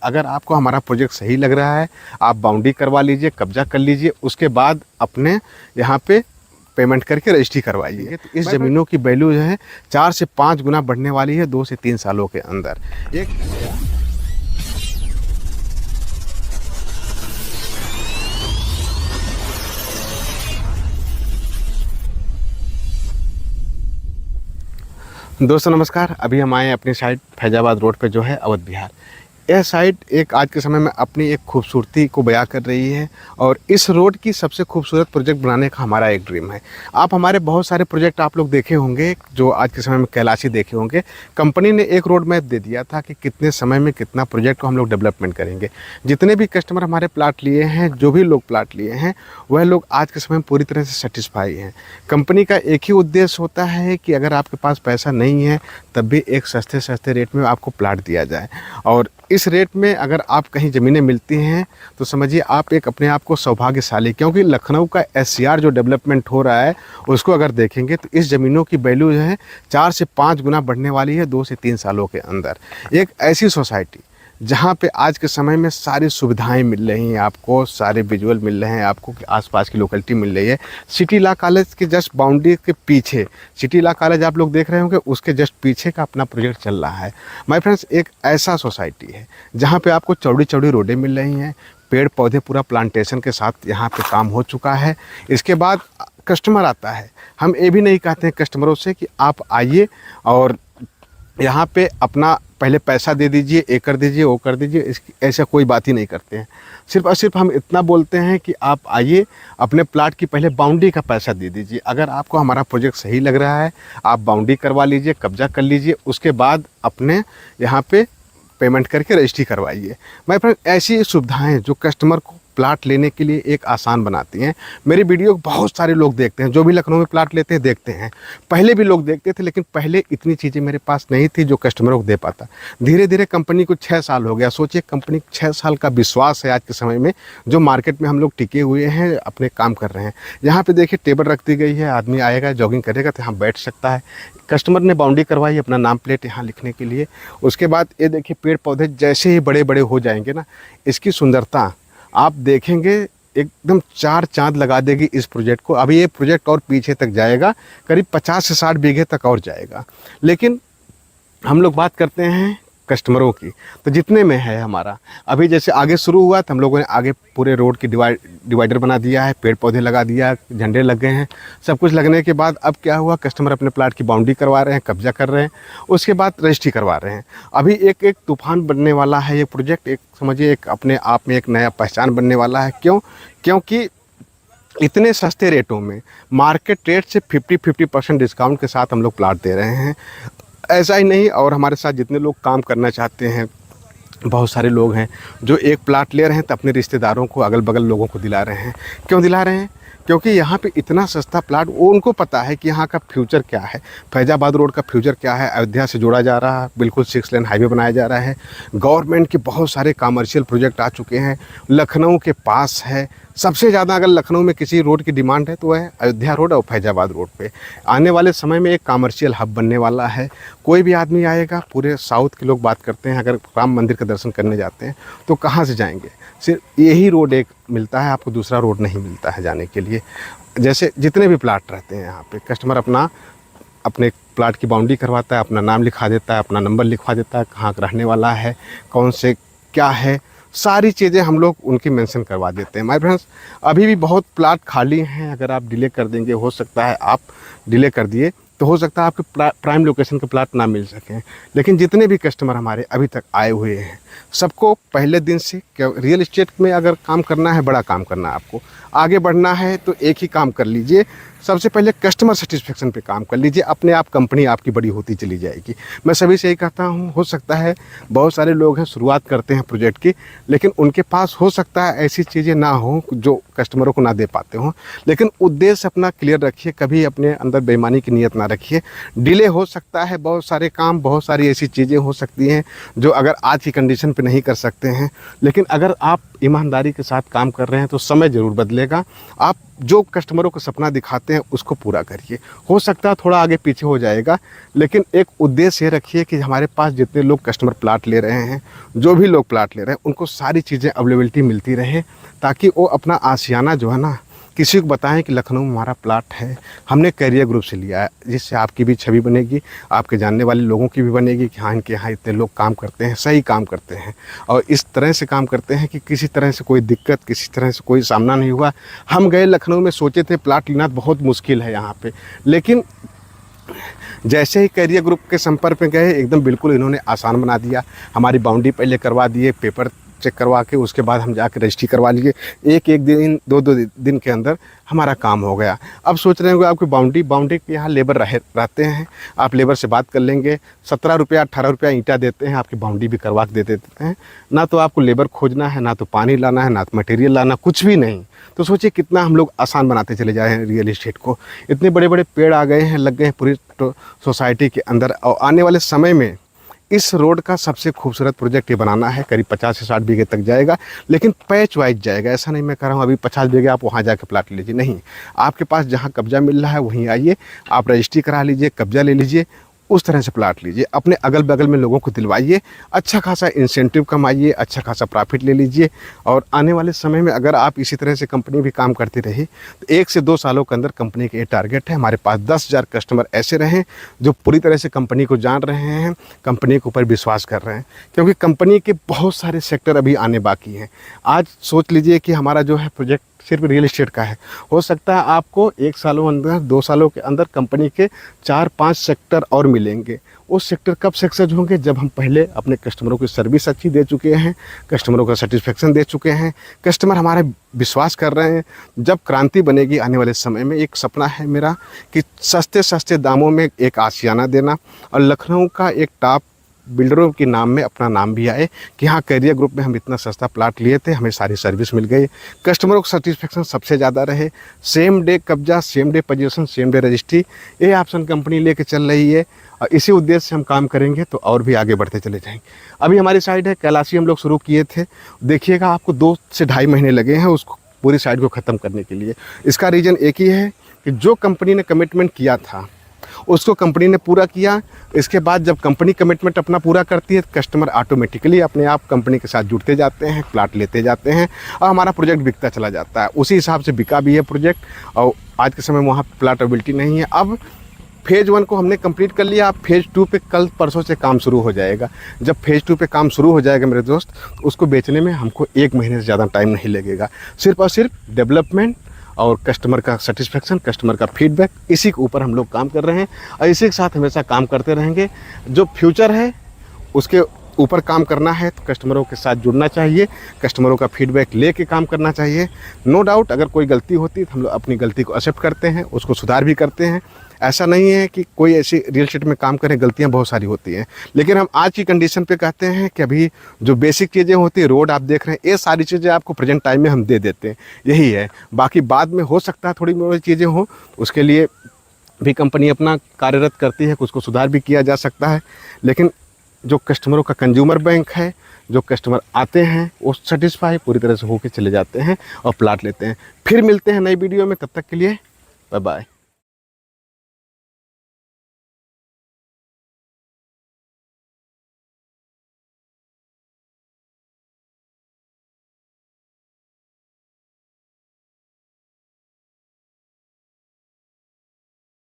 अगर आपको हमारा प्रोजेक्ट सही लग रहा है, आप बाउंड्री करवा लीजिए, कब्जा कर लीजिए, उसके बाद अपने यहाँ पे पेमेंट करके रजिस्ट्री करवाइए। तो इस ज़मीनों की वैल्यू जो है 4 से 5 गुना बढ़ने वाली है 2 से 3 सालों के अंदर। एक दोस्तों नमस्कार, अभी हम आए अपनी साइट फैजाबाद रोड पे जो है अवध विहार। यह साइट एक आज के समय में अपनी एक खूबसूरती को बयां कर रही है और इस रोड की सबसे खूबसूरत प्रोजेक्ट बनाने का हमारा एक ड्रीम है। आप हमारे बहुत सारे प्रोजेक्ट आप लोग देखे होंगे जो आज के समय में कैलाशी देखे होंगे। कंपनी ने एक रोड मैप दे दिया था कि कितने समय में कितना प्रोजेक्ट को हम लोग डेवलपमेंट करेंगे। जितने भी कस्टमर हमारे प्लाट लिए हैं, जो भी लोग प्लाट लिए हैं, वह लोग आज के समय में पूरी तरह से सेटिस्फाई हैं। कंपनी का एक ही उद्देश्य होता है कि अगर आपके पास पैसा नहीं है तब भी एक सस्ते रेट में आपको प्लाट दिया जाए। और इस रेट में अगर आप कहीं ज़मीनें मिलती हैं तो समझिए आप एक अपने आप को सौभाग्यशाली, क्योंकि लखनऊ का SCR जो डेवलपमेंट हो रहा है उसको अगर देखेंगे तो इस ज़मीनों की वैल्यू जो है 4 से 5 गुना बढ़ने वाली है 2 से 3 सालों के अंदर। एक ऐसी सोसाइटी जहाँ पे आज के समय में सारी सुविधाएं मिल रही हैं आपको, सारे विजुअल मिल रहे हैं आपको, कि आसपास की लोकेलिटी मिल रही है। सिटी लॉ कॉलेज के जस्ट बाउंड्री के पीछे, सिटी लॉ कॉलेज आप लोग देख रहे होंगे, उसके जस्ट पीछे का अपना प्रोजेक्ट चल रहा है। माय फ्रेंड्स, एक ऐसा सोसाइटी है जहाँ पे आपको चौड़ी चौड़ी रोडें मिल रही हैं, पेड़ पौधे पूरा प्लांटेशन के साथ यहाँ पे काम हो चुका है। इसके बाद कस्टमर आता है, हम ये भी नहीं कहते हैं कस्टमरों से कि आप आइए और यहाँ पे अपना पहले पैसा दे दीजिए, ये कर दीजिए, वो कर दीजिए, ऐसा कोई बात ही नहीं करते हैं। सिर्फ और सिर्फ हम इतना बोलते हैं कि आप आइए, अपने प्लाट की पहले बाउंड्री का पैसा दे दीजिए। अगर आपको हमारा प्रोजेक्ट सही लग रहा है, आप बाउंड्री करवा लीजिए, कब्जा कर लीजिए, उसके बाद अपने यहाँ पे पेमेंट करके रजिस्ट्री करवाइए। मैं फ्रेंड, ऐसी सुविधाएं जो कस्टमर को प्लाट लेने के लिए एक आसान बनाती हैं। मेरी वीडियो बहुत सारे लोग देखते हैं, जो भी लखनऊ में प्लाट लेते हैं देखते हैं। पहले भी लोग देखते थे, लेकिन पहले इतनी चीज़ें मेरे पास नहीं थी जो कस्टमरों को दे पाता। धीरे धीरे कंपनी को 6 साल हो गया। सोचिए, कंपनी 6 साल का विश्वास है आज के समय में, जो मार्केट में हम लोग टिके हुए हैं, अपने काम कर रहे हैं। यहाँ पर देखिए टेबल रख दी गई है, आदमी आएगा जॉगिंग करेगा तो यहाँ बैठ सकता है। कस्टमर ने बाउंड्री करवाई अपना नाम प्लेट यहाँ लिखने के लिए। उसके बाद ये देखिए पेड़ पौधे जैसे ही बड़े बड़े हो जाएंगे ना, इसकी सुंदरता आप देखेंगे एकदम 4 चांद लगा देगी इस प्रोजेक्ट को। अभी ये प्रोजेक्ट और पीछे तक जाएगा, करीब 50 से 60 बीघे तक और जाएगा। लेकिन हम लोग बात करते हैं कस्टमरों की, तो जितने में है हमारा, अभी जैसे आगे शुरू हुआ तो हम लोगों ने आगे पूरे रोड की डिवाइडर बना दिया है, पेड़ पौधे लगा दिया, झंडे लग गए हैं। सब कुछ लगने के बाद अब क्या हुआ, कस्टमर अपने प्लाट की बाउंड्री करवा रहे हैं, कब्जा कर रहे हैं, उसके बाद रजिस्ट्री करवा रहे हैं। अभी एक तूफान बनने वाला है ये प्रोजेक्ट, एक समझिए एक अपने आप में एक नया पहचान बनने वाला है। क्योंकि इतने सस्ते रेटों में, मार्केट रेट से 50% डिस्काउंट के साथ हम लोग प्लाट दे रहे हैं। ऐसा ही नहीं, और हमारे साथ जितने लोग काम करना चाहते हैं, बहुत सारे लोग हैं जो एक प्लाट ले रहे हैं तो अपने रिश्तेदारों को, अगल बगल लोगों को दिला रहे हैं। क्यों दिला रहे हैं? क्योंकि यहाँ पे इतना सस्ता प्लाट, वो उनको पता है कि यहाँ का फ्यूचर क्या है, फैजाबाद रोड का फ्यूचर क्या है। अयोध्या से जोड़ा जा रहा है, बिल्कुल 6 लेन हाईवे बनाया जा रहा है। गवर्नमेंट के बहुत सारे कमर्शियल प्रोजेक्ट आ चुके हैं, लखनऊ के पास है। सबसे ज़्यादा अगर लखनऊ में किसी रोड की डिमांड है तो वह है अयोध्या रोड और फैजाबाद रोड पे। आने वाले समय में एक कमर्शियल हब बनने वाला है। कोई भी आदमी आएगा, पूरे साउथ के लोग बात करते हैं, अगर राम मंदिर का दर्शन करने जाते हैं तो कहाँ से जाएंगे? सिर्फ यही रोड एक मिलता है आपको, दूसरा रोड नहीं मिलता है जाने के लिए। जैसे जितने भी प्लाट रहते हैं यहाँ पे, कस्टमर अपने प्लाट की बाउंड्री करवाता है, अपना नाम लिखा देता है, अपना नंबर लिखवा देता है, कहाँ रहने वाला है, कौन से क्या है, सारी चीज़ें हम लोग उनकी मेंशन करवा देते हैं। माय फ्रेंड्स, अभी भी बहुत प्लाट खाली हैं। अगर आप डिले कर देंगे, हो सकता है आप डिले कर दिए तो हो सकता है आपके प्राइम लोकेशन के प्लाट ना मिल सकें। लेकिन जितने भी कस्टमर हमारे अभी तक आए हुए हैं, सबको पहले दिन से, रियल इस्टेट में अगर काम करना है, बड़ा काम करना है, आपको आगे बढ़ना है तो एक ही काम कर लीजिए, सबसे पहले कस्टमर सेटिस्फेक्शन पे काम कर लीजिए। अपने आप कंपनी आपकी बड़ी होती चली जाएगी। मैं सभी से यही कहता हूँ, हो सकता है बहुत सारे लोग हैं शुरुआत करते हैं प्रोजेक्ट की, लेकिन उनके पास हो सकता है ऐसी चीज़ें ना हो जो कस्टमरों को ना दे पाते हों। लेकिन उद्देश्य अपना क्लियर रखिए, कभी अपने अंदर बेईमानी की नीयत ना रखिए। डिले हो सकता है, बहुत सारे काम, बहुत सारी ऐसी चीज़ें हो सकती हैं जो अगर आज की कंडीशन पे नहीं कर सकते हैं, लेकिन अगर आप ईमानदारी के साथ काम कर रहे हैं तो समय ज़रूर बदलेगा। आप जो कस्टमरों को सपना दिखाते हैं उसको पूरा करिए। हो सकता है थोड़ा आगे पीछे हो जाएगा, लेकिन एक उद्देश्य ये रखिए कि हमारे पास जितने लोग कस्टमर प्लाट ले रहे हैं, जो भी लोग प्लाट ले रहे हैं, उनको सारी चीज़ें अवेलेबिलिटी मिलती रहे, ताकि वो अपना आशियाना जो है ना किसी को बताएं कि लखनऊ में हमारा प्लाट है, हमने कैरियर ग्रुप से लिया है, जिससे आपकी भी छवि बनेगी, आपके जानने वाले लोगों की भी बनेगी कि हाँ इनके यहाँ इतने लोग काम करते हैं, सही काम करते हैं और इस तरह से काम करते हैं कि किसी तरह से कोई दिक्कत, किसी तरह से कोई सामना नहीं हुआ। हम गए लखनऊ में, सोचे थे प्लाट लेना बहुत मुश्किल है यहाँ पे, लेकिन जैसे ही कैरियर ग्रुप के संपर्क में गए, एकदम बिल्कुल इन्होंने आसान बना दिया। हमारी बाउंड्री पहले करवा दिए, पेपर चेक करवा के उसके बाद हम जाकर रजिस्ट्री करवा लिए। एक दिन दो दिन के अंदर हमारा काम हो गया। अब सोच रहे होंगे आपकी बाउंड्री के यहाँ लेबर रहते हैं, आप लेबर से बात कर लेंगे, 17 रुपया 18 रुपया ईंटा देते हैं, आपकी बाउंड्री भी करवा के दे देते हैं। ना तो आपको लेबर खोजना है, ना तो पानी लाना है, ना तो मटेरियल लाना, कुछ भी नहीं। तो सोचिए कितना हम लोग आसान बनाते चले जा रहे हैं रियल इस्टेट को। इतने बड़े बड़े पेड़ आ गए हैं, लग गए हैं पूरी सोसाइटी के अंदर। और आने वाले समय में इस रोड का सबसे खूबसूरत प्रोजेक्ट ये बनाना है। करीब 50 से 60 बीघे तक जाएगा, लेकिन पैच वाइज जाएगा। ऐसा नहीं मैं कह रहा हूँ अभी 50 बीघे आप वहाँ जाकर प्लाट लीजिए, नहीं, आपके पास जहाँ कब्जा मिल रहा है वहीं आइए, आप रजिस्ट्री करा लीजिए, कब्जा ले लीजिए, उस तरह से प्लाट लीजिए। अपने अगल बगल में लोगों को दिलवाइए, अच्छा खासा इंसेंटिव कमाइए, अच्छा खासा प्रॉफिट ले लीजिए। और आने वाले समय में अगर आप इसी तरह से कंपनी भी काम करती रही तो 1 से 2 सालों के अंदर कंपनी के ये टारगेट है, हमारे पास 10,000 कस्टमर ऐसे रहें जो पूरी तरह से कंपनी को जान रहे हैं, कंपनी के ऊपर विश्वास कर रहे हैं। क्योंकि कंपनी के बहुत सारे सेक्टर अभी आने बाकी हैं। आज सोच लीजिए कि हमारा जो है प्रोजेक्ट सिर्फ रियल एस्टेट का है, हो सकता है आपको 1 सालों अंदर 2 सालों के अंदर कंपनी के 4-5 सेक्टर और मिलेंगे। वो सेक्टर कब सक्सेस होंगे? जब हम पहले अपने कस्टमरों की सर्विस अच्छी दे चुके हैं, कस्टमरों का सेटिस्फेक्शन दे चुके हैं, कस्टमर हमारे विश्वास कर रहे हैं। जब क्रांति बनेगी आने वाले समय में, एक सपना है मेरा कि सस्ते सस्ते दामों में एक आशियाना देना और लखनऊ का एक टॉप बिल्डरों के नाम में अपना नाम भी आए कि हाँ कैरियर ग्रुप में हम इतना सस्ता प्लाट लिए थे, हमें सारी सर्विस मिल गई, कस्टमरों को सेटिस्फेक्शन सबसे ज़्यादा रहे, सेम डे कब्जा, same day position, same day registry, ये ऑप्शन कंपनी लेके चल रही है। और इसी उद्देश्य से हम काम करेंगे तो और भी आगे बढ़ते चले जाएंगे। अभी हमारी साइड है कैलाशी, हम लोग शुरू किए थे, देखिएगा आपको 2 से ढाई महीने लगे हैं उसको पूरी साइड को ख़त्म करने के लिए। इसका रीज़न एक ही है कि जो कंपनी ने कमिटमेंट किया था उसको कंपनी ने पूरा किया। इसके बाद जब कंपनी कमिटमेंट अपना पूरा करती है, कस्टमर ऑटोमेटिकली अपने आप कंपनी के साथ जुड़ते जाते हैं, प्लाट लेते जाते हैं और हमारा प्रोजेक्ट बिकता चला जाता है। उसी हिसाब से बिका भी है प्रोजेक्ट। और आज के समय में वहाँ प्लाट अवेलेबिलिटी नहीं है। अब फेज़ 1 को हमने कंप्लीट कर लिया, अब फेज़ 2 पे कल परसों से काम शुरू हो जाएगा। जब फेज़ 2 पे काम शुरू हो जाएगा मेरे दोस्त, उसको बेचने में हमको 1 महीने से ज़्यादा टाइम नहीं लगेगा। सिर्फ और सिर्फ डेवलपमेंट और कस्टमर का सेटिस्फेक्शन, कस्टमर का फीडबैक, इसी के ऊपर हम लोग काम कर रहे हैं और इसी के साथ हमेशा काम करते रहेंगे। जो फ्यूचर है उसके ऊपर काम करना है तो कस्टमरों के साथ जुड़ना चाहिए, कस्टमरों का फीडबैक लेके काम करना चाहिए। नो डाउट अगर कोई गलती होती है तो हम लोग अपनी गलती को एक्सेप्ट करते हैं, उसको सुधार भी करते हैं। ऐसा नहीं है कि कोई ऐसी रियल एस्टेट में काम करें, गलतियां बहुत सारी होती हैं, लेकिन हम आज की कंडीशन पे कहते हैं कि अभी जो बेसिक चीज़ें होती हैं, रोड आप देख रहे हैं, ये सारी चीज़ें आपको प्रेजेंट टाइम में हम दे देते हैं, यही है। बाकी बाद में हो सकता है थोड़ी बहुत चीज़ें हो, उसके लिए भी कंपनी अपना कार्यरत करती है, उसको सुधार भी किया जा सकता है। लेकिन जो कस्टमरों का कंज्यूमर बैंक है, जो कस्टमर आते हैं वो सेटिस्फाई पूरी तरह से होकर चले जाते हैं और प्लाट लेते हैं। फिर मिलते हैं नई वीडियो में, तब तक के लिए बाय बाय।